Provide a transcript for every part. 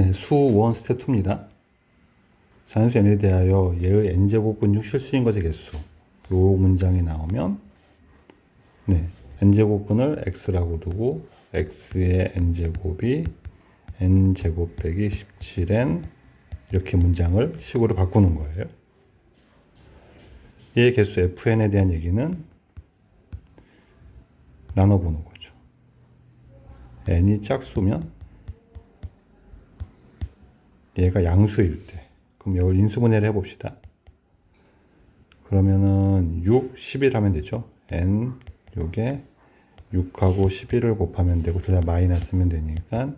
네, 수1 스텝 2입니다. 산수 n에 대하여 얘의 n제곱분 중 실수인 것의 개수. 요 문장이 나오면 네, n제곱분을 x라고 두고 x의 n제곱이 n제곱 빼기 17n 이렇게 문장을 식으로 바꾸는 거예요. 얘의 개수 fn에 대한 얘기는 나눠보는 거죠. n이 짝수면 얘가 양수일 때, 그럼 이걸 인수분해를 해봅시다. 그러면은 6, 11 하면 되죠. n 요게 6하고 11을 곱하면 되고 둘 다 마이너스면 되니까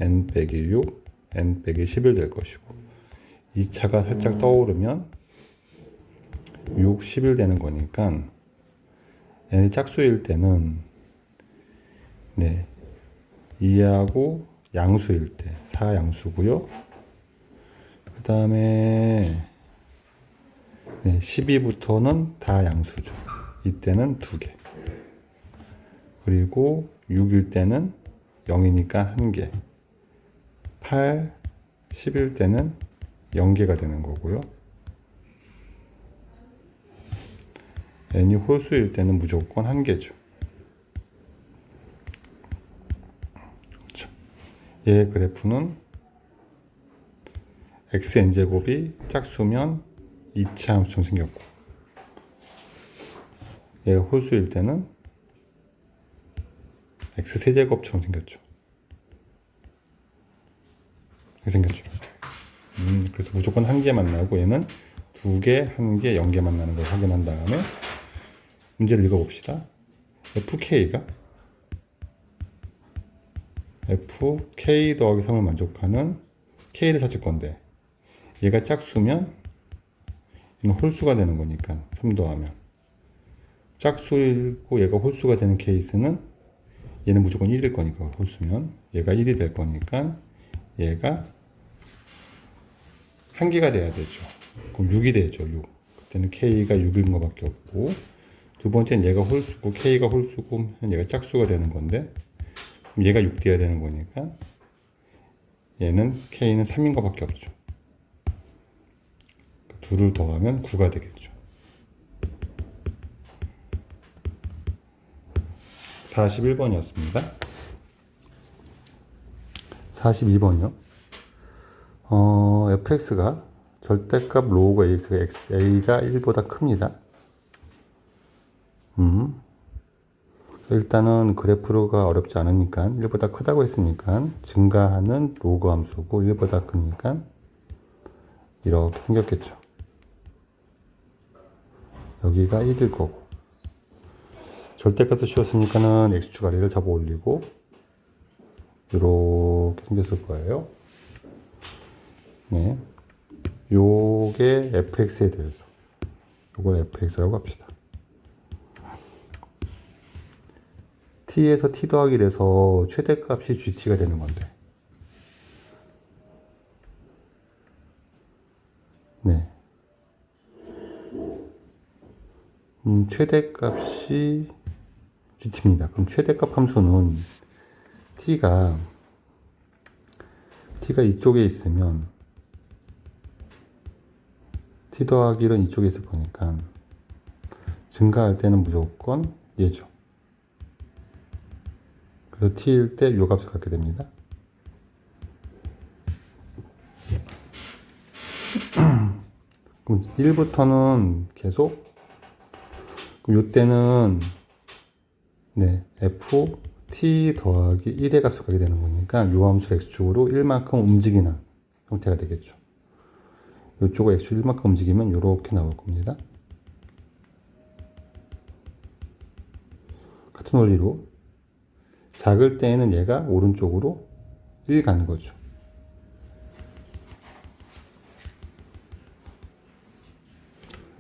n 빼기 6, n 빼기 11 될 것이고 2차가 살짝 떠오르면 6, 11 되는 거니까 n이 짝수일 때는 네 2하고 양수일 때 4양수고요. 그 다음에 네, 12부터는 다 양수죠. 이때는 2개. 그리고 6일 때는 0이니까 1개. 8, 10일 때는 0개가 되는 거고요. n이 홀수일 때는 무조건 1개죠. 그렇죠. 얘의 그래프는 xn제곱이 짝수면 2차 함수처럼 생겼고 얘가 홀수일 때는 x세제곱처럼 생겼죠. 이렇게 생겼죠. 그래서 무조건 1개 만나고 얘는 2개, 1개, 0개 만나는 걸 확인한 다음에 문제를 읽어봅시다. fk 더하기 3을 만족하는 k를 찾을 건데 얘가 짝수면 얘는 홀수가 되는 거니까 3 더하면 짝수이고 얘가 홀수가 되는 케이스는 얘는 무조건 1일 거니까 홀수면 얘가 1이 될 거니까 얘가 1개가 돼야 되죠. 그럼 6이 되죠. 6. 그때는 k가 6인 것밖에 없고 두 번째는 얘가 홀수고 k가 홀수고 얘가 짝수가 되는 건데 그럼 얘가 6 돼야 되는 거니까 얘는 k는 3인 것밖에 없죠. 둘을 더하면 9가 되겠죠. 41번이었습니다. 42번이요. fx가 절대값 로그 ax가 a가 1보다 큽니다. 일단은 그래프가 어렵지 않으니까 1보다 크다고 했으니까 증가하는 로그 함수고 1보다 크니까 이렇게 생겼겠죠. 여기가 1일 거고 절대값을 씌웠으니까는 x축 아래를 잡아 올리고 이렇게 생겼을 거예요. 네, 요게 fx에 대해서 요걸 fx라고 합시다. t에서 t 더하기 1에서 최대값이 gt가 되는 건데 네. 최대값이 gt입니다. 그럼 최대값 함수는 t가 이쪽에 있으면 t 더하기 1은 이쪽에 있을 거니까 증가할 때는 무조건 얘죠. 그래서 t일 때 요 값을 갖게 됩니다. 그럼 1부터는 계속 그럼 요때는 네, f t 더하기 1의 값을 갖게 되는 거니까 요 함수 x축으로 1만큼 움직이는 형태가 되겠죠. 요쪽을 x축 1만큼 움직이면 요렇게 나올 겁니다. 같은 원리로 작을 때에는 얘가 오른쪽으로 1 가는 거죠.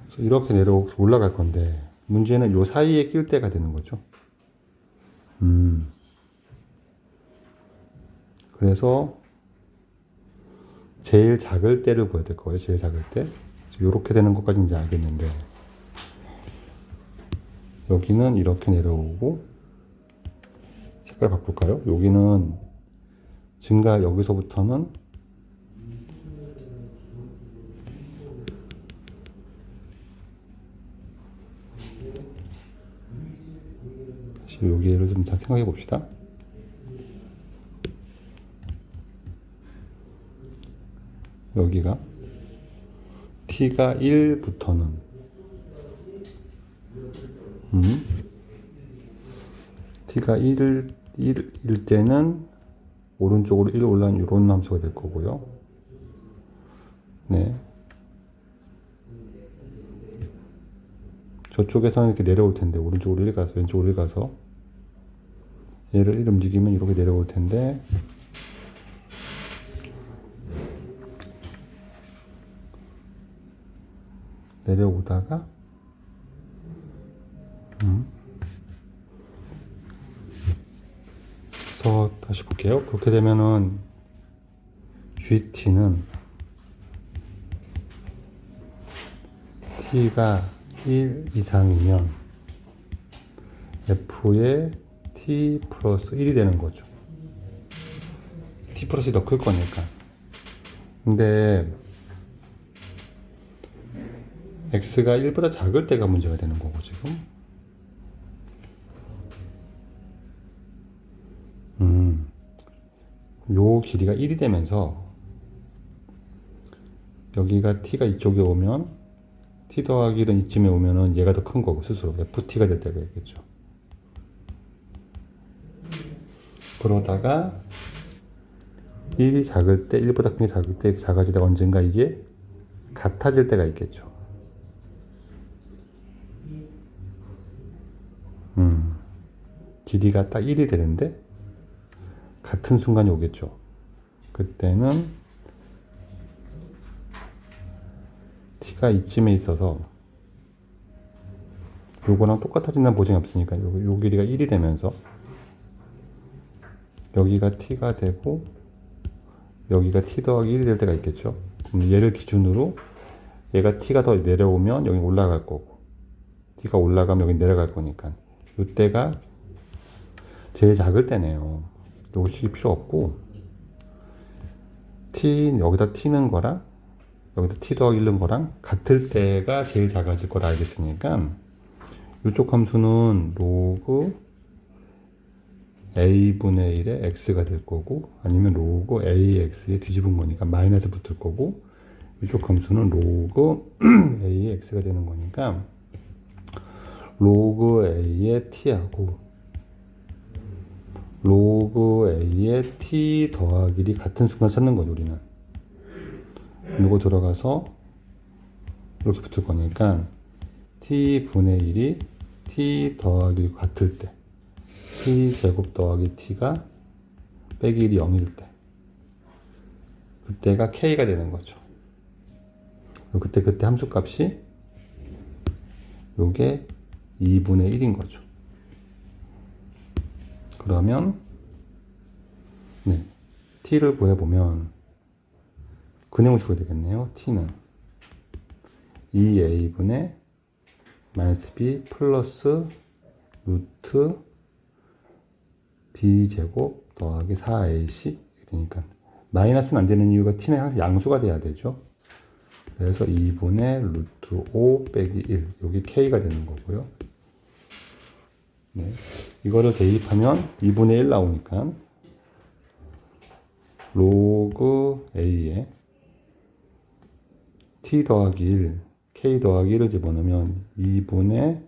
그래서 이렇게 내려서 올라갈 건데 문제는 요 사이에 낄 때가 되는 거죠. 그래서 제일 작을 때를 구해야 될 거예요. 제일 작을 때. 이렇게 되는 것까지 이제 알겠는데 여기는 이렇게 내려오고 색깔 바꿀까요? 여기는 증가 여기서부터는 여기를 좀 잘 생각해 봅시다. 여기가 t가 1부터는 t가 1일 때는 오른쪽으로 1 올라가는 이런 함수가 될 거고요. 네. 저쪽에서는 이렇게 내려올 텐데, 오른쪽으로 1 가서, 왼쪽으로 1 가서, 얘를 1 움직이면 이렇게 내려올 텐데, 내려오다가, 그래서 다시 볼게요. 그렇게 되면은, GT는 T가 1 이상이면 F의 T 플러스 1이 되는 거죠. T 플러스 1이 더 클 거니까. 근데 X가 1보다 작을 때가 문제가 되는 거고, 지금. 요 길이가 1이 되면서 여기가 T가 이쪽에 오면 T 더하기 1은 이쯤에 오면은 얘가 더 큰 거고, 스스로 FT가 될 때가 있겠죠. 그러다가 1이 작을 때, 1보다 큰 게 작을 때 작아지다가 언젠가 이게 같아질 때가 있겠죠. 길이가 딱 1이 되는데 같은 순간이 오겠죠. 그때는 t가 이쯤에 있어서 요거랑 똑같아진다는 보장이 없으니까 요 길이가 1이 되면서 여기가 t가 되고 여기가 t 더하기 1이 될 때가 있겠죠. 그럼 얘를 기준으로 얘가 t가 더 내려오면 여기 올라갈 거고, t가 올라가면 여기 내려갈 거니까 이때가 제일 작을 때네요. 요거 식이 필요 없고, 여기다 t는 거랑 여기다 t 더하기 1는 거랑 같을 때가 제일 작아질 걸 알겠으니까 이쪽 함수는 로그 a분의 1의 x가 될 거고, 아니면 로그 ax에 뒤집은 거니까 마이너스 붙을 거고, 이쪽 함수는 로그 a의 x가 되는 거니까 로그 a의 t하고 로그 a의 t 더하기 1이 같은 순간 찾는 거죠, 우리는. 이거 들어가서 이렇게 붙을 거니까 t분의 1이 t 더하기 1 같을 때, t 제곱 더하기 t가 빼기 1이 0일 때, 그때가 k가 되는 거죠. 그때 함수값이 요게 2분의 1인 거죠. 그러면 네, t를 구해보면 그 내용을 주게 되겠네요. t는 2a분의 마이너스 b 플러스 루트 b제곱 더하기 4ac 그러니까 마이너스는 안 되는 이유가 t는 항상 양수가 돼야 되죠. 그래서 2분의 루트 5 빼기 1 여기 k가 되는 거고요. 네, 이거를 대입하면 2분의 1 나오니까 로그 a에 t 더하기 1 k 더하기 1을 집어넣으면 2분의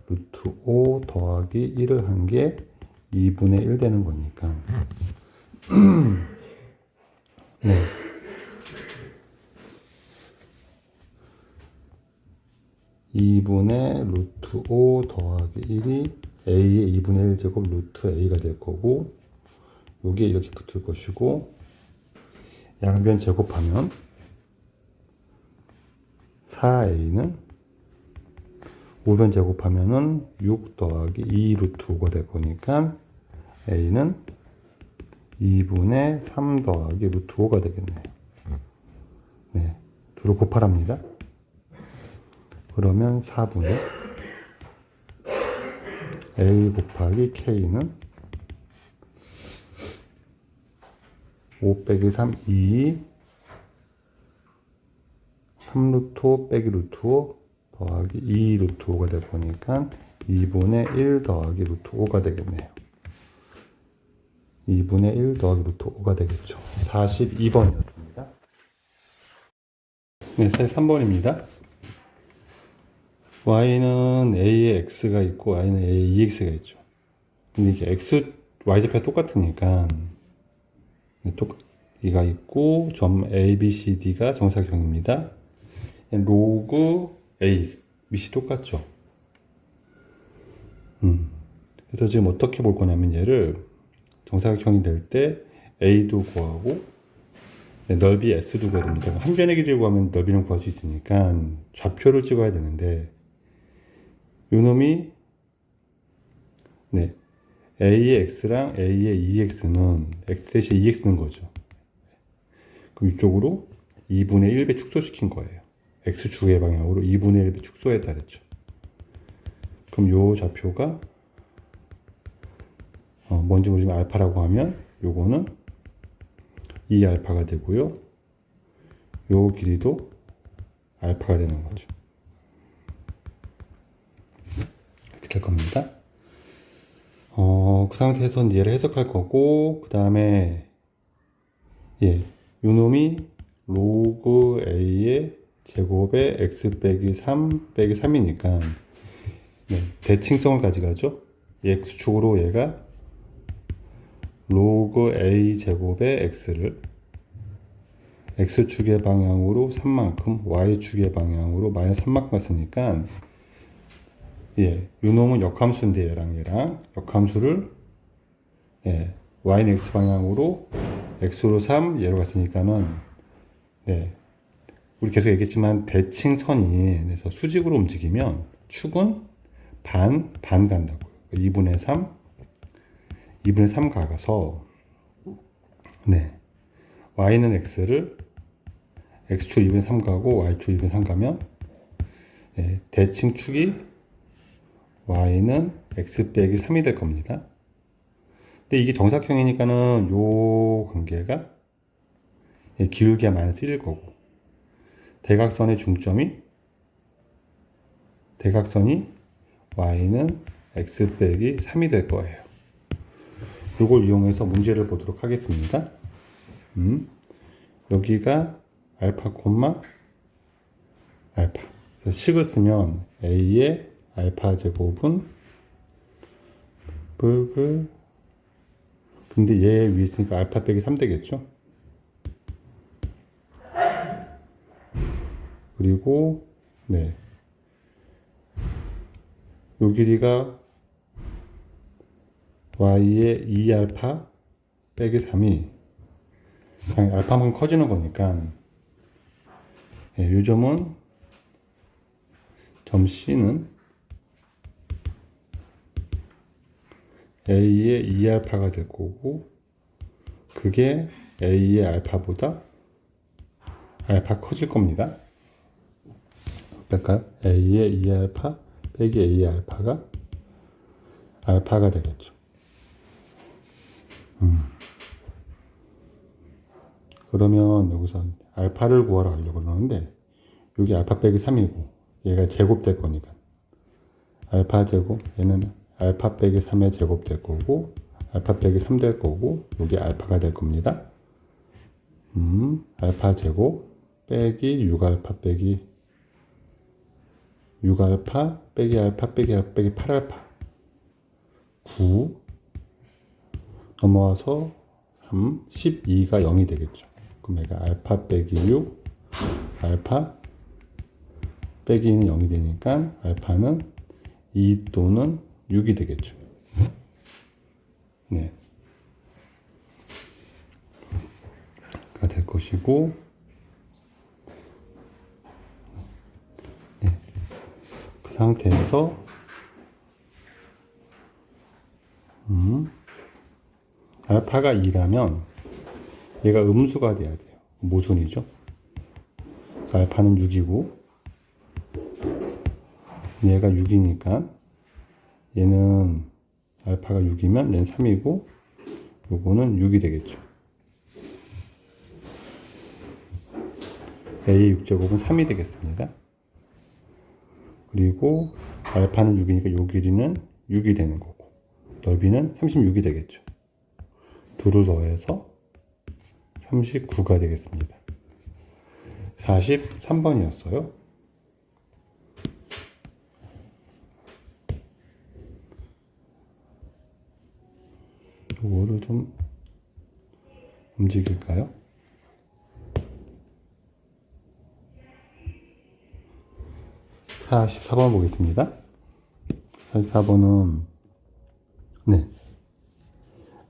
루트 5 더하기 1을 한 게 2분의 1 되는 거니까 네. (2분의) 루트 5 더하기 1이 a의 2분의 1 제곱 루트 a가 될 거고, 여기에 이렇게 붙을 것이고, 양변 제곱하면 4a는 우변 제곱하면은 6 더하기 2 루트 5가 될 거니까 a는 2분의 3 더하기 루트 5가 되겠네요. 네, 둘을 곱하랍니다. 그러면 4분의 a 곱하기 k는 5 빼기 3, 2 3 루트 5 빼기 루트 5 더하기 2 루트 5가 될 거니까 2분의 1 더하기 루트 5가 되겠네요. 2분의 1 더하기 루트 5가 되겠죠. 42번이었습니다. 네, 3번입니다. y는 a에 x가 있고 y는 a에 2x가 있죠. 근데 이게 x, y좌표가 똑같으니까 이가 있고 점 a, b, c, d가 정사각형입니다. 로그 a, 밑이 똑같죠. 그래서 지금 어떻게 볼 거냐면 얘를 정사각형이 될 때 a도 구하고 넓이 s도 구해야 됩니다. 한 변의 길이를 구하면 넓이는 구할 수 있으니까 좌표를 찍어야 되는데 요 놈이 a의 x랑 a의 2x는 x 대신 2x는 거죠. 그럼 이쪽으로 2분의 1배 축소시킨 거예요. x축의 방향으로 2분의 1배 축소했다 그랬죠. 그럼 요 좌표가 뭔지 모르지만 알파라고 하면 요거는 2알파가 되고요. 요 길이도 알파가 되는 거죠. 이렇게 될 겁니다. 그 상태에서 얘를 해석할 거고, 그 다음에, 요 놈이 로그 a의 제곱에 x 빼기 3 빼기 3이니까, 대칭성을 가져가죠. x축으로 얘가 로그 a 제곱의 x를 x축의 방향으로 3만큼, y축의 방향으로 마이너스 3만큼 갔으니까, 요 놈은 역함수인데 얘랑 역함수를 y는 x 방향으로 x로 3 얘로 갔으니까는 우리 계속 얘기했지만 대칭선이 그래서 수직으로 움직이면 축은 반 간다고요. 2분의 3 가서 y는 x를 x축 2분의 3 가고 y축 2분의 3 가면 대칭축이 y는 x 빼기 3이 될 겁니다. 근데 이게 정사각형이니까는 요 관계가 기울기가 마이너스 1일 거고 대각선의 중점이 y는 x 빼기 3이 될 거예요. 이걸 이용해서 문제를 보도록 하겠습니다. 여기가 알파 콤마 알파. 그래서 식을 쓰면 a의 알파 제곱은 근데 얘 위에 있으니까 알파 빼기 3 되겠죠. 그리고 요 길이가 y의 2알파 빼기 3이 알파만큼 커지는 거니까 요 점은 점 C는 A의 2알파가 될 거고 그게 A의 알파보다 알파 커질 겁니다. 그러니까 A의 2알파 빼기 A의 알파가 알파가 되겠죠. 그러면 여기서 알파를 구하러 가려고 그러는데 여기 알파 빼기 3이고 얘가 제곱 될 거니까 알파 제곱 얘는 알파 빼기 3의 제곱 될 거고 알파 빼기 3 될 거고 여기 알파가 될 겁니다. 알파 제곱 빼기 6알파 빼기 6알파 빼기 알파 빼기 알파 빼기 8알파 9 넘어와서 3 12가 0이 되겠죠. 그럼 얘가 알파 빼기 6 알파 빼기 2는 0이 되니까 알파는 2 또는 6이 되겠죠. 가 될 것이고 그 상태에서 알파가 2라면 얘가 음수가 돼야 돼요. 모순이죠. 알파는 6이고 얘가 6이니까 얘는 알파가 6이면 얘는 3이고 요거는 6이 되겠죠. A의 6제곱은 3이 되겠습니다. 그리고 알파는 6이니까 요 길이는 6이 되는 거고 넓이는 36이 되겠죠. 둘을 더해서 39가 되겠습니다. 43번이었어요. 요거를 좀 움직일까요? 44번 보겠습니다. 44번은 네,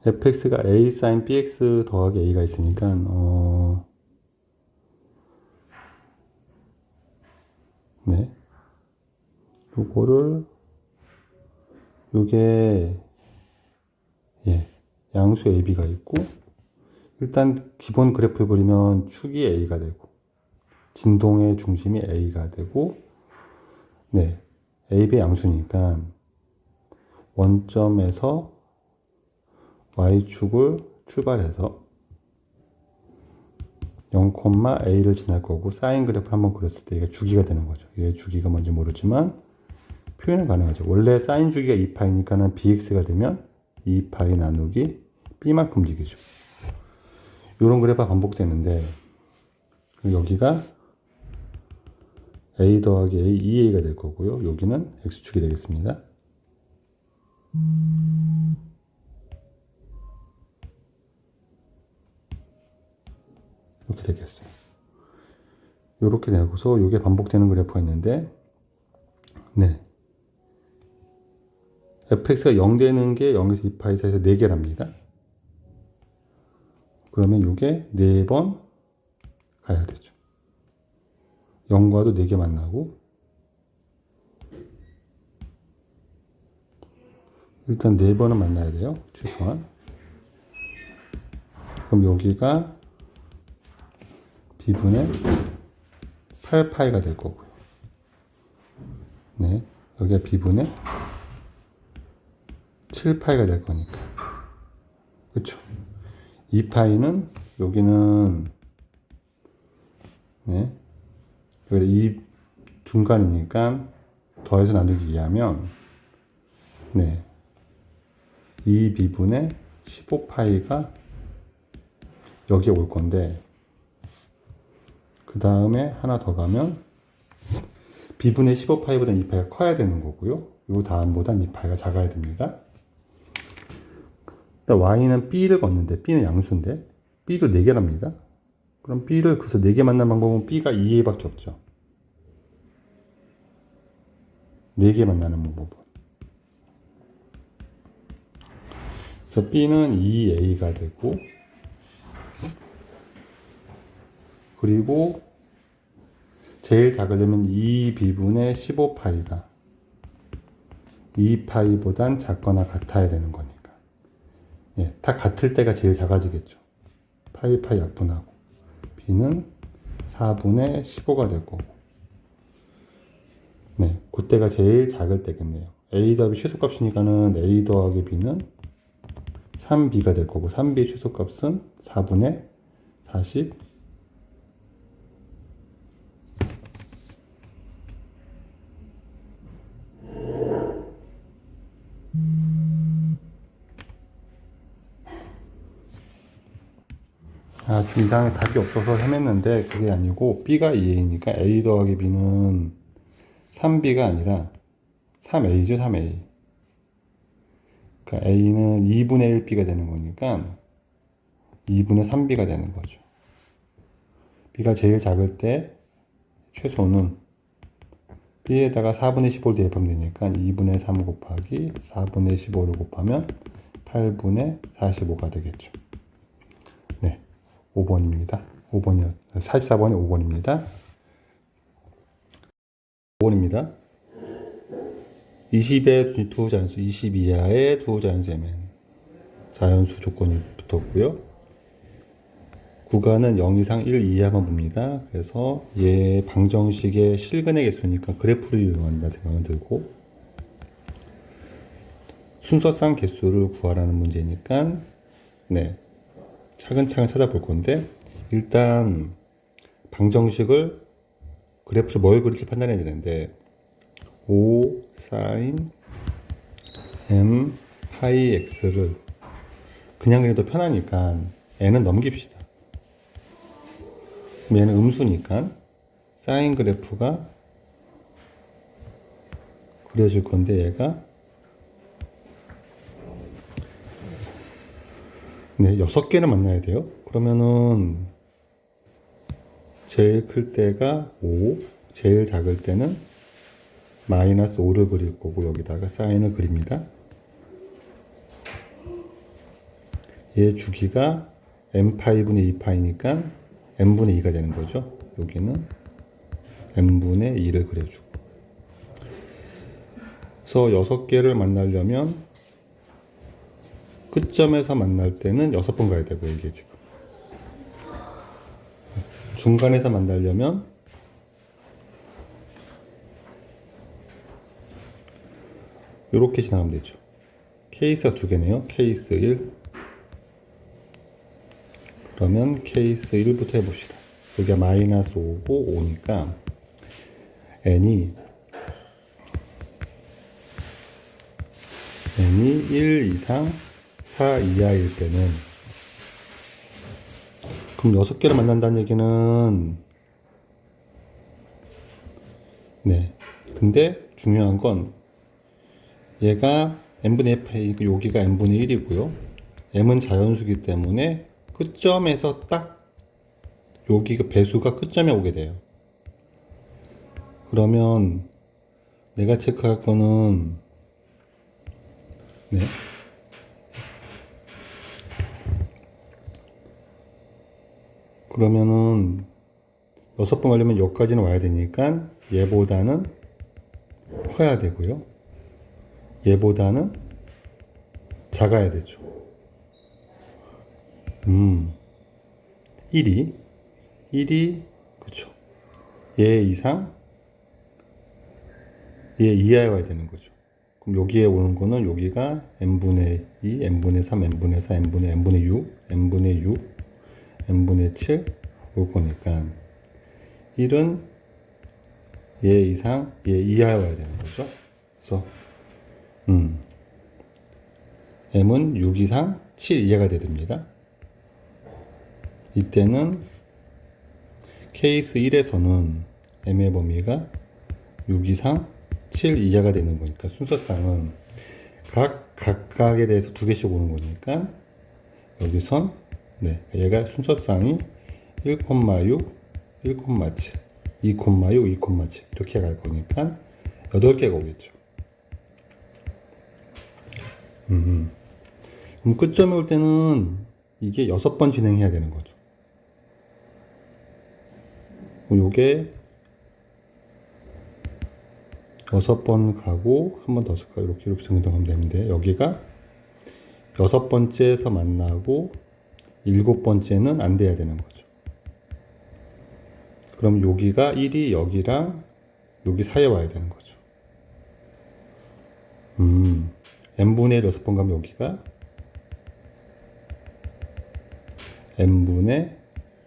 fx가 a sin bx 더하기 a가 있으니까 네, 요거를 요게 예, 양수 ab가 있고 일단 기본 그래프를 그리면 축이 a가 되고 진동의 중심이 a가 되고 네, ab의 양수니까 원점에서 y축을 출발해서 0,a를 지날 거고 사인 그래프를 한번 그렸을 때 이게 주기가 되는 거죠. 얘 주기가 뭔지 모르지만 표현은 가능하죠. 원래 사인 주기가 2파이니까는 bx가 되면 2파이 나누기 b만큼 움직이죠. 이런 그래프가 반복되는데 여기가 a 더하기 a, 2a가 될 거고요. 여기는 x축이 되겠습니다. 이렇게 되겠어요. 이렇게 되고서 이게 반복되는 그래프가 있는데 네, fx가 0 되는 게 0에서 2파이 사이에서 4개랍니다. 그러면 이게 4번 가야 되죠. 0과도 4개 만나고 일단 4번은 만나야 돼요. 최소한. 그럼 여기가 b분의 8파이가 될 거고요. 네, 여기가 b분의 7파이가 될 거니까. 그쵸? 2파이는 여기는 네, 여기 이 중간이니까 더해서 나누기 2하면 네, 2b분의 15파이가 여기에 올 건데 그 다음에 하나 더 가면 b분의 15파이보다 2파이가 커야 되는 거고요. 요 다음보다 2파이가 작아야 됩니다. y는 b를 걷는데 b는 양수인데 b도 4개랍니다. 그럼 b를 그래서 4개 만난 방법은 b가 2a밖에 없죠. 4개 만나는 방법은. 그래서 b는 2a가 되고 그리고 제일 작으려면 2b분의 15파이가 2파이보단 작거나 같아야 되는 거니까. 예, 다 같을 때가 제일 작아지겠죠. 파이 약분하고 b는 4분의 15가 될 거고 네, 그때가 제일 작을 때겠네요. a 더하기 최소값이니까는 a 더하기 b는 3b가 될 거고 3b의 최소값은 4분의 40 좀 이상하게 답이 없어서 헤맸는데 그게 아니고 b가 2a니까 a 더하기 b는 3b가 아니라 3a죠. 3a. 그러니까 a는 2분의 1b가 되는 거니까 2분의 3b가 되는 거죠. b가 제일 작을 때 최소는 b에다가 4분의 15를 대입하면 되니까 2분의 3 곱하기 4분의 15를 곱하면 8분의 45가 되겠죠. 네, 5번입니다. 5번이요. 44번이 5번입니다. 5번입니다. 20의 두 자연수, 20 이하의 두 자연수에는 자연수 조건이 붙었고요. 구간은 0 이상 1 이하만 봅니다. 그래서 얘 방정식의 실근의 개수니까 그래프를 이용한다 생각은 들고 순서상 개수를 구하라는 문제니까 네, 차근차근 찾아볼 건데 일단 방정식을 그래프를 뭘 그릴지 판단해야 되는데 5 사인 m 파이 x를 그냥 그래도 편하니까 n은 넘깁시다. 얘는 음수니까 사인 그래프가 그려질 건데 얘가 네, 6개를 만나야 돼요. 그러면은 제일 클 때가 5, 제일 작을 때는 마이너스 5를 그릴 거고 여기다가 사인을 그립니다. 얘 주기가 m파이분의 2파이니까 n분의 2가 되는 거죠. 여기는 n분의 2를 그려주고. 그래서 6개를 만나려면 끝점에서 만날 때는 6번 가야 되고 이게 지금. 중간에서 만나려면 이렇게 지나가면 되죠. 케이스가 2개네요. 케이스 1. 그러면 케이스 1부터 해봅시다. 여기가 마이너스 5고 5니까 n이 1 이상 4 이하일 때는 그럼 6개를 만난다는 얘기는 네. 근데 중요한 건 얘가 n분의 f, 여기가 n분의 1이고요. m은 자연수기 때문에 끝점에서 딱 여기가 배수가 끝점에 오게 돼요. 그러면 내가 체크할 거는 네. 그러면은 6번 가려면 여기까지는 와야 되니까 얘보다는 커야 되고요. 얘보다는 작아야 되죠. 1이 그쵸. 얘 이상 얘 이하에 와야 되는 거죠. 그럼 여기에 오는 거는 여기가 n분의 2, n분의 3, n분의 4, n분의 6, n분의 6, n분의 7 올 거니까 1은 얘 이상 얘 이하에 와야 되는 거죠. 그래서 m은 6 이상 7 이하가 됩니다. 이때는 케이스 1에서는 m의 범위가 6 이상 7 이하가 되는 거니까 순서상은 각각에 대해서 2개씩 오는 거니까 여기선 네, 얘가 순서상이 1,6, 1,7, 2,6, 2,7 이렇게 갈 거니까 8개가 오겠죠. 그럼 끝점에 올 때는 이게 6번 진행해야 되는 거죠. 요게 6번 가고 한 번 더 쓸까요? 이렇게 정리하면 되는데 여기가 6번째에서 만나고 7번째는 안 돼야 되는 거죠. 그럼 여기가 1이 여기랑 여기 사이에 와야 되는 거죠. n분의 1 6번 가면 여기가 n분의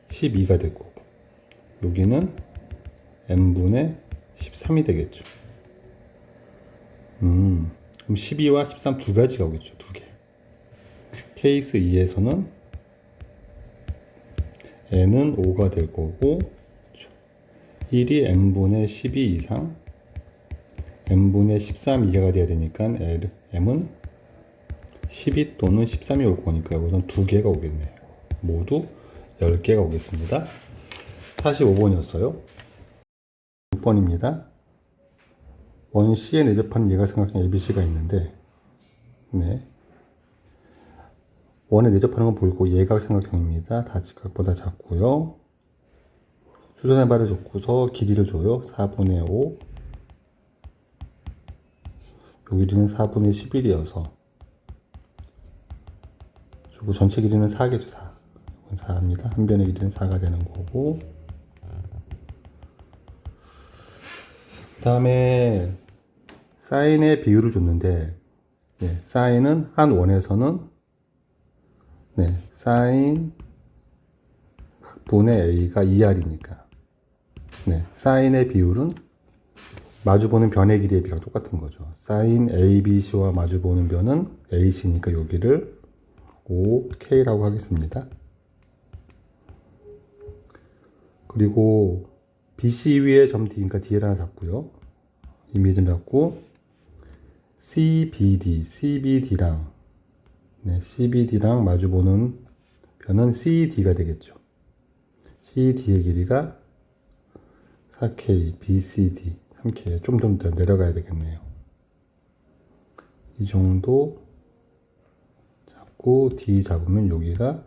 12가 될 거고 여기는 n분의 13이 되겠죠. 그럼 12와 13 두 가지가 오겠죠. 2개. 케이스 2에서는 n은 5가 될 거고 1이 n분의 12 이상 n분의 13 이하가 돼야 되니까 m은 12 또는 13이 올 거니까 여기서는 2개가 오겠네요. 모두 10개가 오겠습니다. 45번이었어요. 6번입니다. 원 C의 내접하는 얘가 생각한 ABC가 있는데 네. 원에 내접하는 건 보이고 예각 삼각형입니다. 다 직각보다 작고요. 수선의 발을 줬고서 길이를 줘요. 4분의 5. 요 길이는 4분의 11이어서 그리고 전체 길이는 4겠죠. 4. 이건 4입니다. 한 변의 길이는 4가 되는 거고 그 다음에 사인의 비율을 줬는데 네, 사인은 한 원에서는 네, 사인 분의 a가 2r이니까 네, 사인의 비율은 마주보는 변의 길이의 비랑 똑같은 거죠. 사인 ABC와 마주보는 변은 AC니까 여기를 5K라고 하겠습니다. 그리고 BC 위에 점 D니까 D를 하나 잡고요. 이미 좀 잡고 CBD랑 CBD랑 마주보는 변은 CD가 되겠죠. CD의 길이가 4K, BCD 3K. 좀 더 내려가야 되겠네요. 이 정도 잡고 D 잡으면 여기가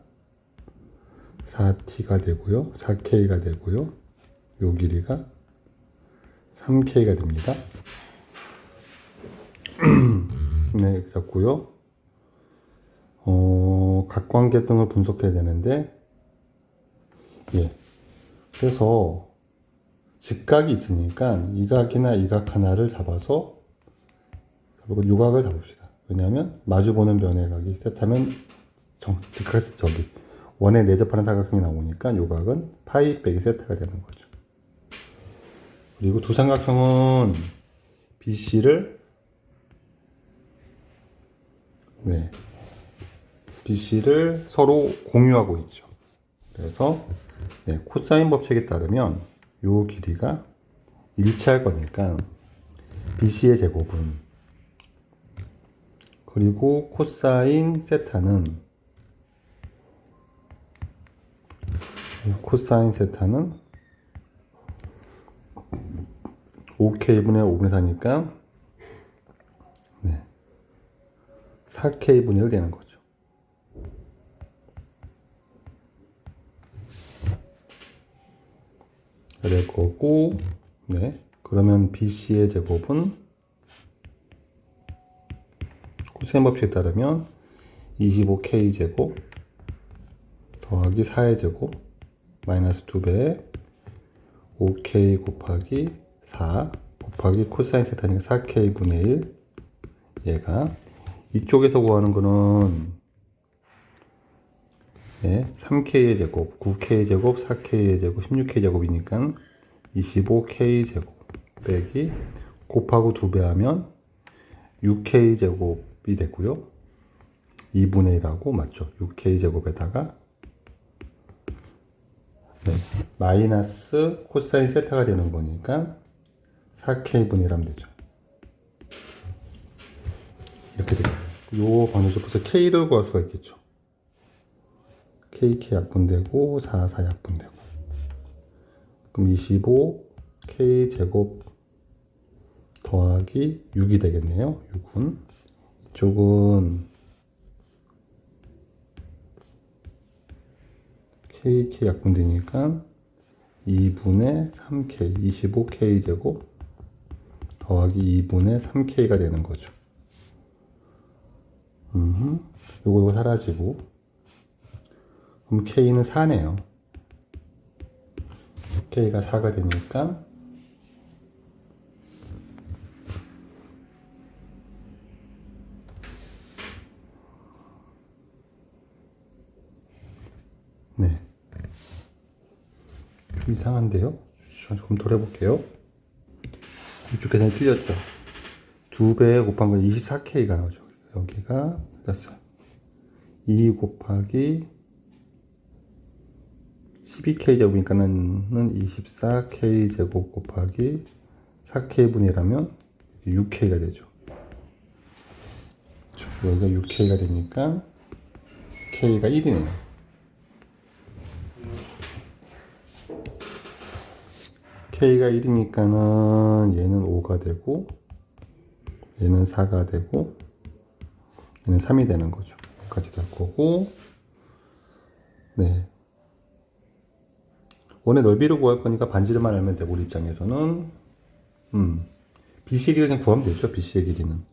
4T가 되고요. 4K가 되고요. 요 길이가 3K가 됩니다. 네, 이렇게 잡고요. 각관계 등을 분석해야 되는데, 예. 그래서 직각이 있으니까 이 각이나 이 각 하나를 잡아서 요각을 잡읍시다. 왜냐하면 마주보는 변의 각이 세타면 직각 저기 원에 내접하는 사각형이 나오니까 요각은 파이 빼기 세타가 되는 거죠. 그리고 두 삼각형은 BC를 서로 공유하고 있죠. 그래서 코사인 법칙에 따르면 요 길이가 일치할 거니까 BC의 제곱은 그리고 코사인 세타는 5K분의 5분의 4니까 4K분의 1 되는 거죠. 될 거고, 그러면 BC의 제곱은 코사인 법칙에 따르면 25K 제곱 더하기 4의 제곱 마이너스 2배 5K 곱하기 4 곱하기 코사인 세타니까 4K분의 1 얘가 이쪽에서 구하는 거는 3K의 제곱, 9K의 제곱, 4K의 제곱, 16K 제곱이니까 25K 제곱 빼기 곱하고 2배 하면 6K 제곱이 되고요. 2분의 1하고 맞죠? 6K 제곱에다가 마이너스 코사인 세타가 되는 거니까 4K분의 1 하면 되죠. 이렇게 되죠. 요 번호부터 K를 구할 수가 있겠죠. K 약분되고 4 약분되고 그럼 25K 제곱 더하기 6이 되겠네요. 6은 이쪽은 K 약분되니까 2분의 3K 25K 제곱 더하기 2분의 3K가 되는 거죠. 요거 사라지고 그럼 K는 4네요. K가 4가 되니까 좀 이상한데요? 좀 돌려볼게요. 이쪽 계산이 틀렸죠? 2배 곱한 건 24K가 나오죠. 여기가 됐어요. 2 곱하기 12K 제곱이니까는 24K 제곱 곱하기 4K분의 1하면 6K가 되죠. 여기가 6K가 되니까 K가 1이네요. K가 1이니까는 얘는 5가 되고 얘는 4가 되고 얘는 3이 되는 거죠. 여기까지 될 거고 원의 넓이를 구할 거니까 반지름만 알면 되고 우리 입장에서는 BC의 길이를 그냥 구하면 되죠. BC의 길이는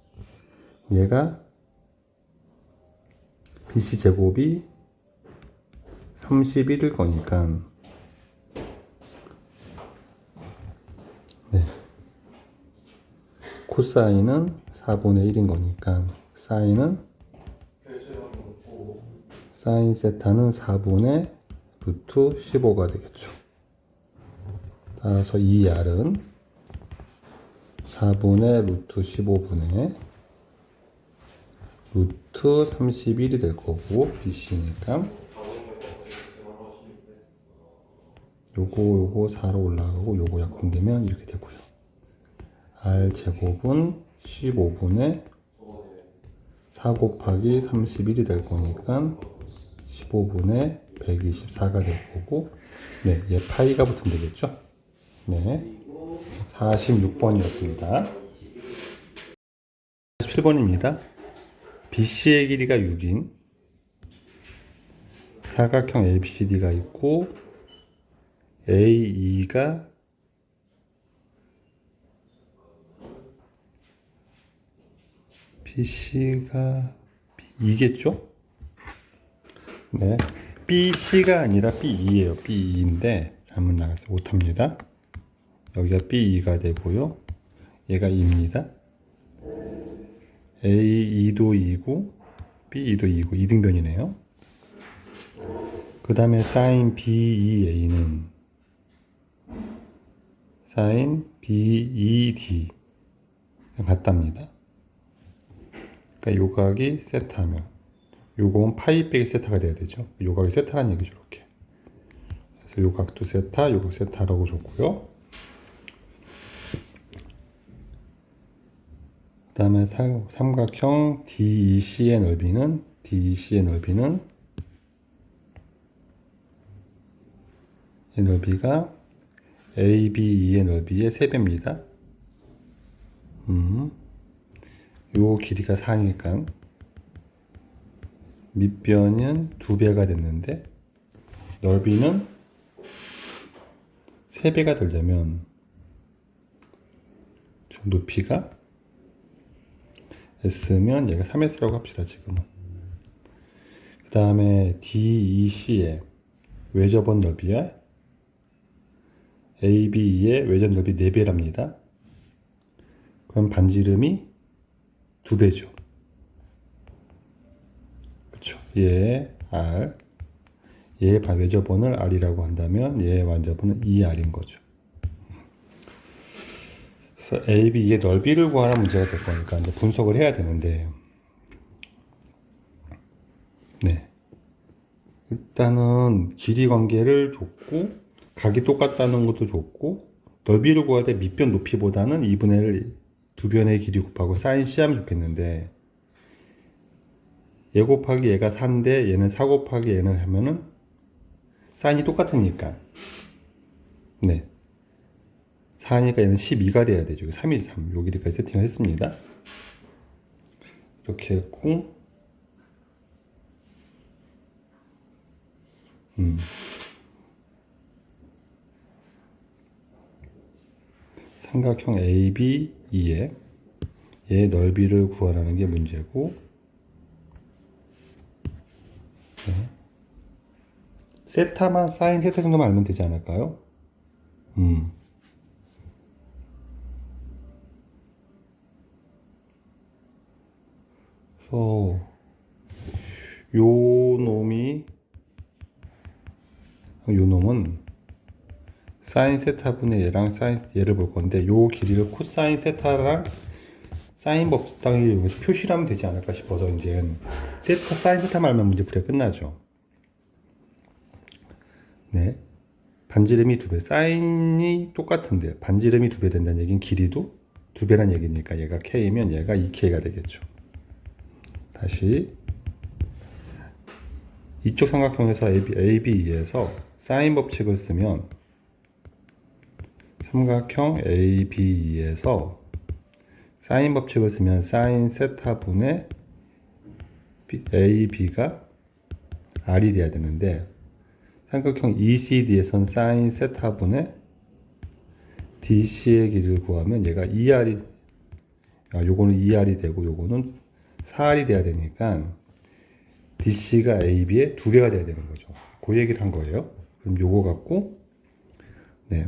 얘가 BC 제곱이 31일 거니까 코사인은 4분의 1인 거니까 사인은 사인 세타는 4분의 루트 15가 되겠죠. 따라서 이 R은 4분의 루트 15분의 루트 31이 될 거고 BC니까 요거 4로 올라가고 요거 약분되면 이렇게 되고요. R 제곱은 15분의 4 곱하기 31이 될 거니까 15분의 124가 될 거고, 네, 얘 파이가 붙으면 되겠죠? 네, 46번이었습니다. 47번입니다. BC의 길이가 6인 사각형 ABCD가 있고 AE가 BC가 B겠죠? 네, BC가 아니라 B2예요. B2인데 잘못 나가서 못합니다. 여기가 B2가 되고요. 얘가 2입니다. A2도 2고 B2도 2고 2등변이네요. 그 다음에 sin BEA는 sin BED 같답니다. 그러니까 요각이 세타면 요각은 파이 빼기 세타가 돼야 되죠. 요각이 세타란 얘기죠. 이렇게. 그래서 요각도 세타, 요각 세타라고 줬고요. 그 다음에 삼각형 DEC의 넓이는 이 넓이가 ABE의 넓이의 3배입니다. 요 길이가 4니까 밑변은 2배가 됐는데 넓이는 3배가 되려면 좀 높이가 S면 얘가 3S라고 합시다. 지금은. 그 다음에 DEC의 외접원 넓이야 ABE의 외접 넓이 4배랍니다. 그럼 반지름이 2배죠. 그렇죠. 얘 R, 얘 외접원을 R이라고 한다면 얘 완접원은 2R인 거죠. 그래서 AB의 넓이를 구하는 문제가 될 거니까 이제 분석을 해야 되는데, 네, 일단은 길이 관계를 줬고 각이 똑같다는 것도 줬고 넓이를 구할 때 밑변 높이보다는 2분의 1 두 변의 길이 곱하고 사인 C 하면 좋겠는데 얘 곱하기 얘가 4인데 얘는 4 곱하기 얘는 하면은 사인이 똑같으니까, 네, 4니까 얘는 12가 돼야 되죠. 3이 3. 요 길이까지 세팅을 했습니다. 이렇게 했고, 삼각형 ABE의 얘 넓이를 구하라는 게 문제고, 네. 세타만 사인 세타 정도만 알면 되지 않을까요? 그래서 요 놈은 사인 세타분의 얘랑 얘를 볼 건데 요 길이를 코사인 세타랑 사인 법칙을 이용해서 표시를 하면 되지 않을까 싶어서 이제 세타 사인 세타만 알면 문제 풀이 끝나죠. 네, 반지름이 2배, 사인이 똑같은데 반지름이 2배 된다는 얘기는 길이도 2배란 얘기니까 얘가 K면 얘가 2K가 되겠죠. 다시 이쪽 삼각형에서 ABE에서 사인 법칙을 쓰면 삼각형 ABE에서 사인 법칙을 쓰면 사인 세타분의 AB가 R이 돼야 되는데 삼각형 ECD에선 사인 세타분의 DC의 길이를 구하면 얘가 2R이 요거는 2R이 되고 요거는 4R이 돼야 되니까 DC가 AB의 2배가 돼야 되는 거죠. 그 얘기를 한 거예요. 그럼 요거 갖고, 네,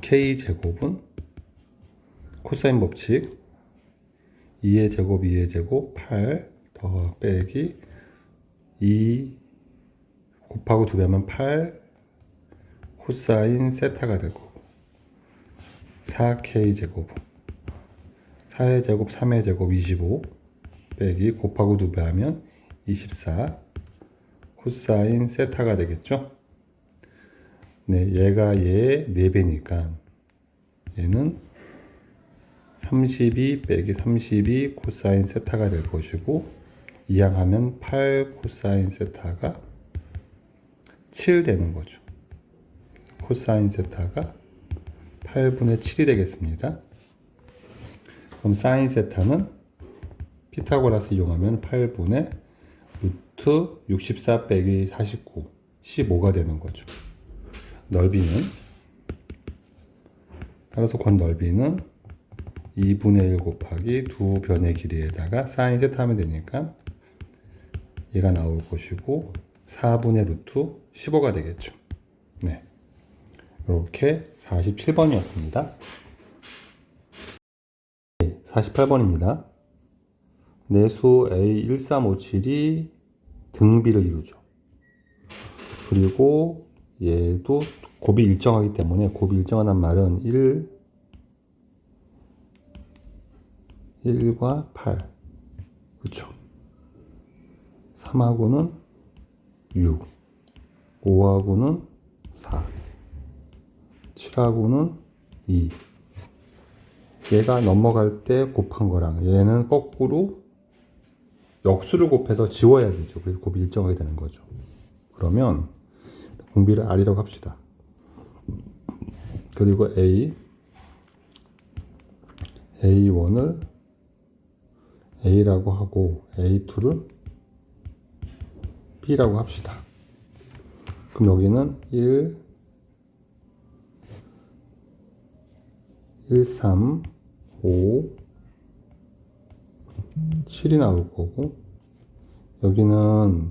K 제곱은 코사인 법칙 2의 제곱 8 더 빼기 2 곱하고 2배하면 8 코사인 세타가 되고 4K 제곱 4의 제곱 3의 제곱 25 빼기 곱하고 2배 하면 24 코사인 세타가 되겠죠. 네, 얘가 얘의 4배니까 얘는 32 빼기 32 코사인 세타가 될 것이고 이항하면 8 코사인 세타가 7 되는 거죠. 코사인 세타가 8분의 7이 되겠습니다. 그럼 사인 세타는 피타고라스 이용하면 8분의 루트 64 빼기 49 15가 되는 거죠. 넓이는 따라서 건넓이는 2분의 1 곱하기 두 변의 길이에다가 사인 세타 하면 되니까 얘가 나올 것이고 4분의 루트 15가 되겠죠. 네, 이렇게 47번이었습니다. 48번입니다. 내수 A1357이 등비를 이루죠. 그리고 얘도 곱이 일정하기 때문에 곱이 일정하단 말은 1과 8 그쵸. 3하고는 6 5하고는 4 7하고는 2 얘가 넘어갈 때 곱한 거랑 얘는 거꾸로 역수를 곱해서 지워야 되죠. 그래서 곱이 일정하게 되는 거죠. 그러면 공비를 R이라고 합시다. 그리고 A1을 A라고 하고 A2를 B라고 합시다. 그럼 여기는 1, 3, 5, 7이 나올 거고 여기는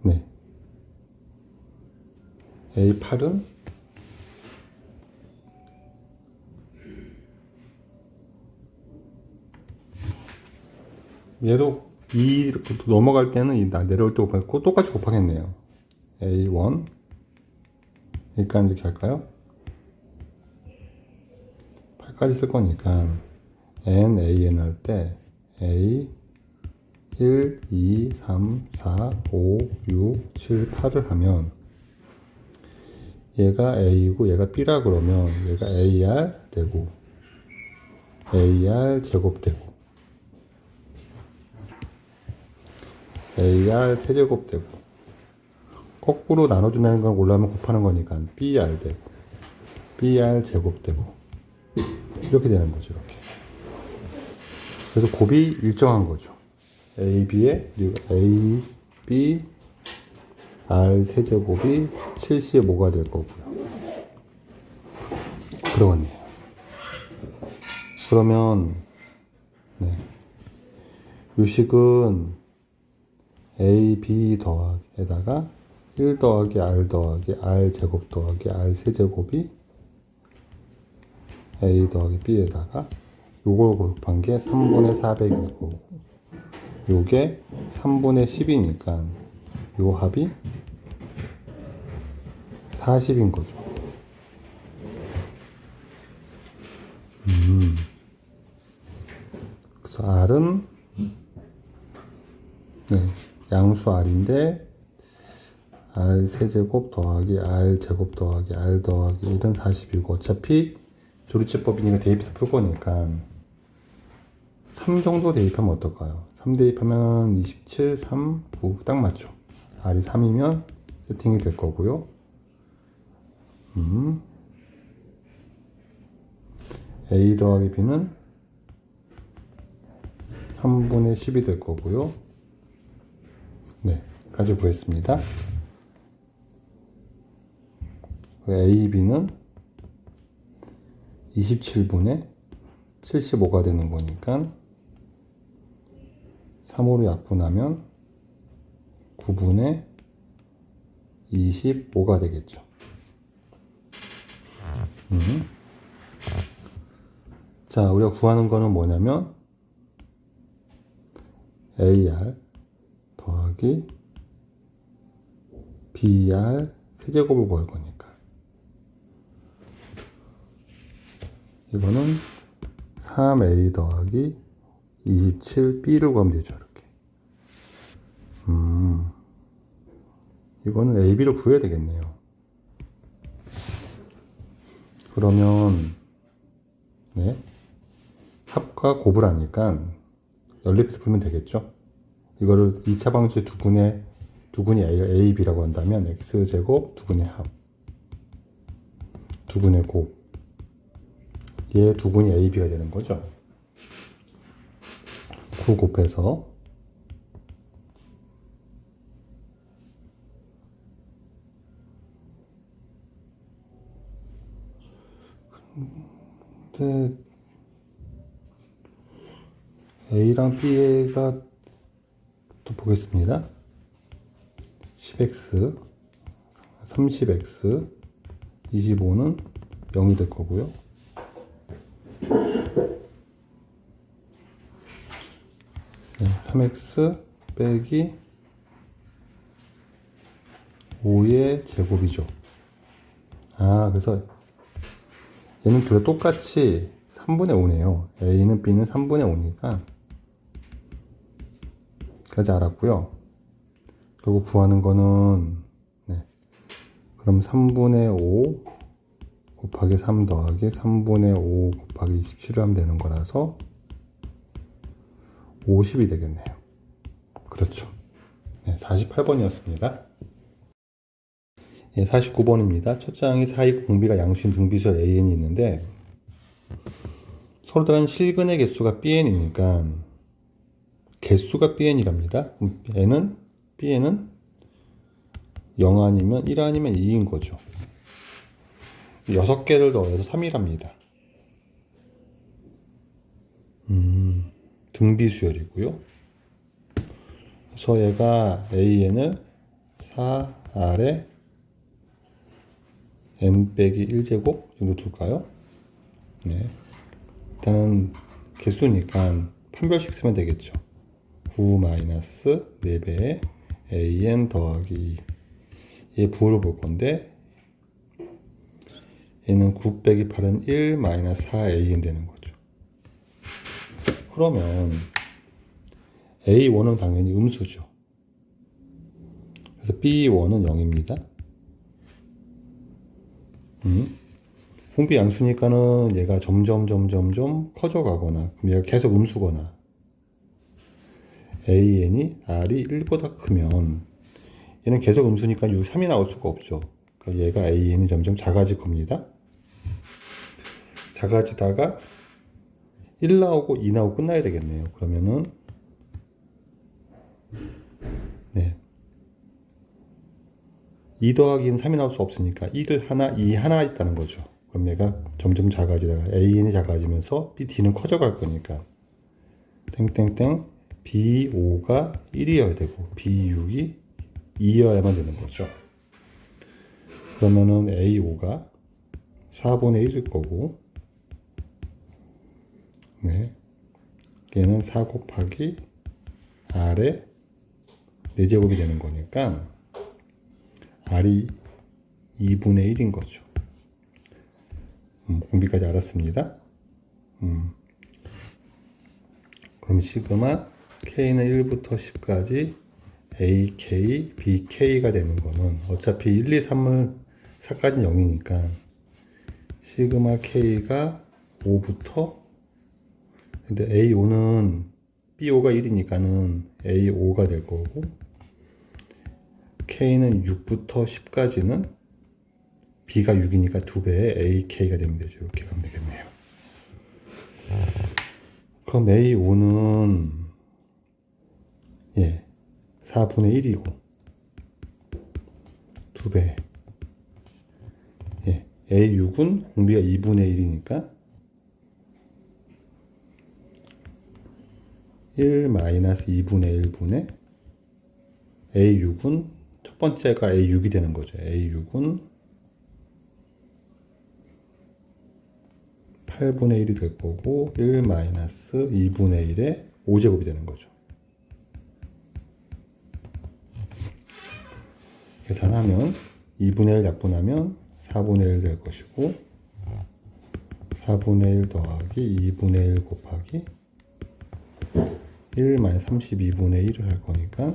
네 A8은 얘도 2 넘어갈 때는 내려올 때 곱하고 똑같이 곱하겠네요. A1 그러니까 이렇게 할까요? 8까지 쓸 거니까 NAN 할 때 A 1, 2, 3, 4, 5, 6, 7, 8을 하면 얘가 A고 얘가 B라 그러면 얘가 AR 되고 AR 제곱 되고 AR 세제곱 되고 거꾸로 나눠준다는 건 올라오면 곱하는 거니까 BR 되고 BR 제곱 되고 이렇게 되는 거죠. 이렇게. 그래서 곱이 일정한 거죠. AB에 A, B, R 세제곱이 75가 될 거고요. 그러겠네요. 그러면 네. 요식은 A, B 더하기에다가 1 더하기 R 더하기 R 제곱 더하기 R 세제곱이 A 더하기 B에다가 요걸 곱한 게 3분의 400이고 요게 3분의 10이니까 요 합이 40인 거죠. 그래서 R은 네, 양수 R인데 R 세제곱 더하기 R 제곱 더하기 R 더하기 1은 40이고 어차피 조리제법이니까 대입해서 풀 거니까 3 정도 대입하면 어떨까요? 3 대입하면 27, 3, 9 딱 맞죠? R이 3이면 세팅이 될 거고요. A 더하기 B는 3분의 10이 될 거고요. 네, 까지 구했습니다. A, B는 27분의 75가 되는 거니까 3으로 약분하면 9분의 25가 되겠죠. 자, 우리가 구하는 거는 뭐냐면 AR 더하기 BR 세제곱을 구할 거니까 이거는 3a 더하기 27b를 구하면 되죠. 이렇게. 이거는 ab를 구해야 되겠네요. 그러면 네, 합과 곱을 하니까 연립해서 풀면 되겠죠. 이거를 2차 방식의 두분이 a, b라고 한다면 x제곱 두분의 합, 두분의 곱, 얘 두분이 a, b가 되는 거죠. 9 곱해서 근데 a랑 b가 또 보겠습니다. 10x, 30x, 25는 0이 될 거고요. 네, 3x 빼기 5의 제곱이죠. 그래서 얘는 둘 다 똑같이 3분의 5네요. a는 b는 3분의 5니까 까지 알았고요. 그리고 구하는 거는 네, 그럼 3분의 5 곱하기 3 더하기 3분의 5 곱하기 27을 하면 되는 거라서 50이 되겠네요. 그렇죠. 네, 48번이었습니다. 네, 49번입니다. 첫 장이 사이 공비가 양수인 등비수열 an이 있는데 서로 다른 실근의 개수가 bn이니까 개수가 bn이랍니다. bn은 0 아니면 1 아니면 2인 거죠. 6개를 더해서 3이랍니다. 등비수열이고요. 그래서 얘가 an을 4r에 n 빼기 1제곱 정도 둘까요? 네. 일단은 개수니까 판별식 쓰면 되겠죠. 9 마이너스 4배의 an 더하기 2. 얘 부호를 볼 건데 얘는 9 빼기 8은 1 마이너스 4an 되는 거죠. 그러면 a1은 당연히 음수죠. 그래서 b1은 0입니다. 공비 양수니까는 얘가 점점 커져가거나 그럼 얘가 계속 음수거나 an이 r이 1보다 크면 얘는 계속 음수니까 3이 나올 수가 없죠. 그러니까 얘가 an이 점점 작아질 겁니다. 작아지다가 1 나오고 2 나오고 끝나야 되겠네요. 그러면은 네, 2 더하기는 3이 나올 수 없으니까 1을 하나, 2 하나 있다는 거죠. 그럼 얘가 점점 작아지다가 an이 작아지면서 d는 커져갈 거니까 땡땡땡 b5가 1이어야 되고 b6이 2여야만 되는 거죠. 그러면은 a5가 4분의 1일 거고 네, 얘는 4 곱하기 r의 4제곱이 되는 거니까 r이 2분의 1인 거죠. 공비까지 알았습니다. 그럼 시그마 k는 1부터 10까지 AK, BK가 되는 거는 어차피 1, 2, 3을 4까지는 0이니까 시그마 K가 5부터 근데 A5는 B5가 1이니까는 A5가 될 거고 K는 6부터 10까지는 B가 6이니까 2배의 AK가 되면 되죠. 이렇게 가면 되겠네요. 그럼 A5는 예, 4분의 1이고 2배 예, A6은 공비가 2분의 1이니까 1 마이너스 2분의 1분의 A6은 첫 번째가 A6이 되는 거죠. A6은 8분의 1이 될 거고 1 마이너스 2분의 1의 5제곱이 되는 거죠. 계산하면 2분의 1 약분하면 4분의 1 될 것이고 4분의 1 더하기 2분의 1 곱하기 1 마이너스 32분의 1을 할 거니까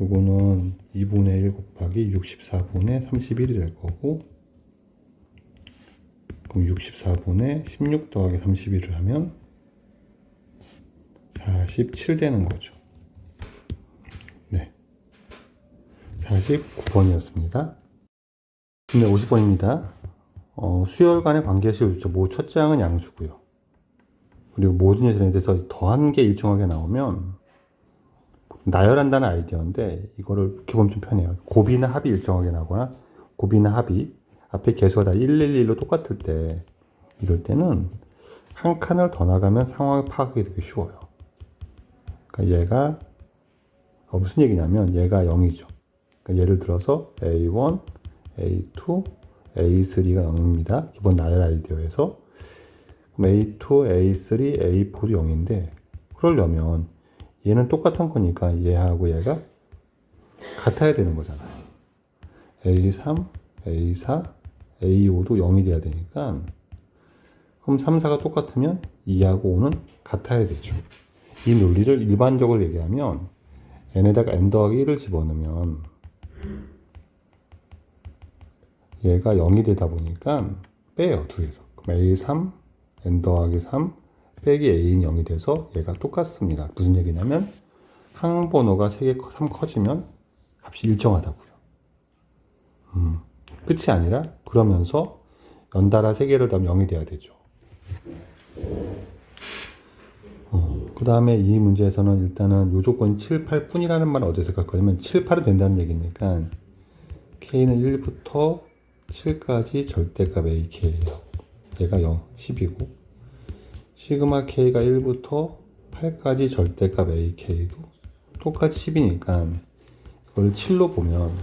요거는 2분의 1 곱하기 64분의 31이 될 거고, 그럼 64분의 16 더하기 31을 하면 47 되는 거죠. 네, 49번이었습니다. 네, 50번입니다. 수열 간의 관계식을 줬죠. 첫째 항은 양수고요. 그리고 모든 예전에 대해서 더한 게 일정하게 나오면 나열한다는 아이디어인데, 이거를 이렇게 보면 좀 편해요. 곱이나 합이 일정하게 나거나 곱이나 합이 앞에 개수가 다 111로 똑같을 때, 이럴 때는 한 칸을 더 나가면 상황을 파악하기 되게 쉬워요. 그러니까 얘가 무슨 얘기냐면 얘가 0이죠. 그러니까 예를 들어서 A1, A2, A3가 0입니다. 기본 나열 아이디어에서. 그럼 A2, A3, A4도 0인데, 그러려면 얘는 똑같은 거니까 얘하고 얘가 같아야 되는 거잖아요. A3, A4, A5도 0이 돼야 되니까, 그럼 3, 4가 똑같으면 2하고 5는 같아야 되죠. 이 논리를 일반적으로 얘기하면 n에다가 n 더하기 1을 집어넣으면 얘가 0이 되다 보니까 빼요, 둘이서. 그럼 A3, n 더하기 3 빼기 a는 0이 돼서 얘가 똑같습니다. 무슨 얘기냐면 항번호가 3개 3 커지면 값이 일정하다고요. 끝이 아니라 그러면서 연달아 3개를 더하면 0이 돼야 되죠. 그 다음에 이 문제에서는 일단은 요 조건이 7, 8 뿐이라는 말은 어디서 갈 거냐면 7, 8은 된다는 얘기니까 k는 1부터 7까지 절대값 ak예요. 얘가 0, 10이고, 시그마 k가 1부터 8까지 절대값 ak도 똑같이 10이니까 이걸 7로 보면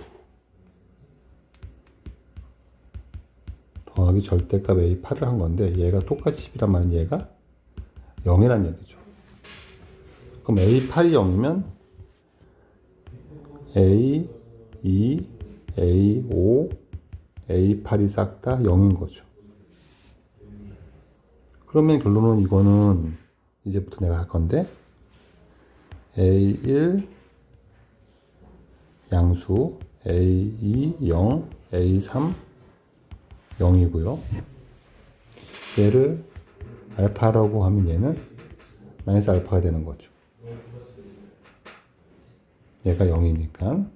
더하기 절대값 a8을 한 건데, 얘가 똑같이 10이란 말은 얘가 0이란 얘기죠. 그럼 A8이 0이면 A, 2, A5, A8이 싹 다 0인 거죠. 그러면 결론은 이거는 이제부터 내가 할 건데, A1 양수, A2 0, A3 0이고요. 얘를 알파라고 하면 얘는 마이너스 알파가 되는 거죠. 얘가 0이니까.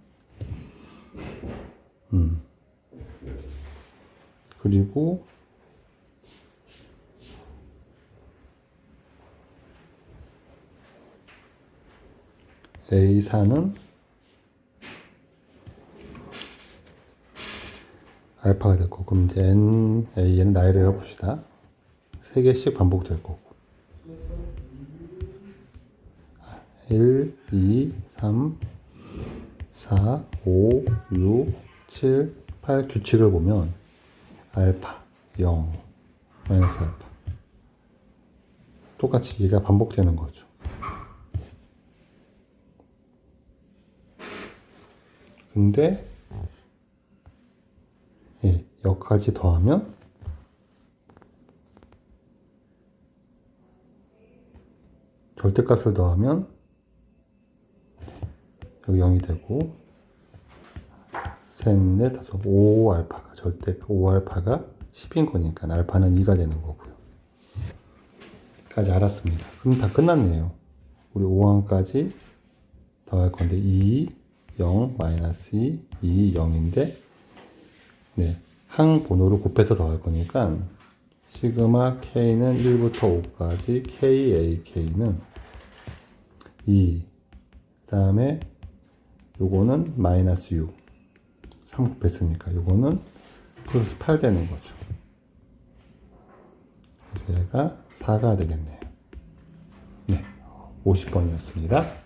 그리고 A4는 알파가 될 거고, 그럼 이제 N, A는 나열을 해봅시다. 3개씩 반복될 거고. 1, 2, 3, 4, 5, 6, 7, 8 규칙을 보면 알파, 0, 마이너스 알파. 똑같이 얘가 반복되는 거죠. 근데 여기까지 더하면 절대값을 더하면 여기 0이 되고, 셋, 넷, 다섯, 5알파가 5알파가 10인 거니까 알파는 2가 되는 거고요. 까지 알았습니다. 그럼 다 끝났네요. 우리 5항까지 더할 건데 2, 0, 마이너스 2, 0인데 네, 항 번호를 곱해서 더할 거니까 시그마 k는 1부터 5까지 kak는 2, 그 다음에 요거는 마이너스 6, 3 곱했으니까 요거는 플러스 8 되는 거죠. 그래서 얘가 4가 되겠네요. 네, 50번이었습니다.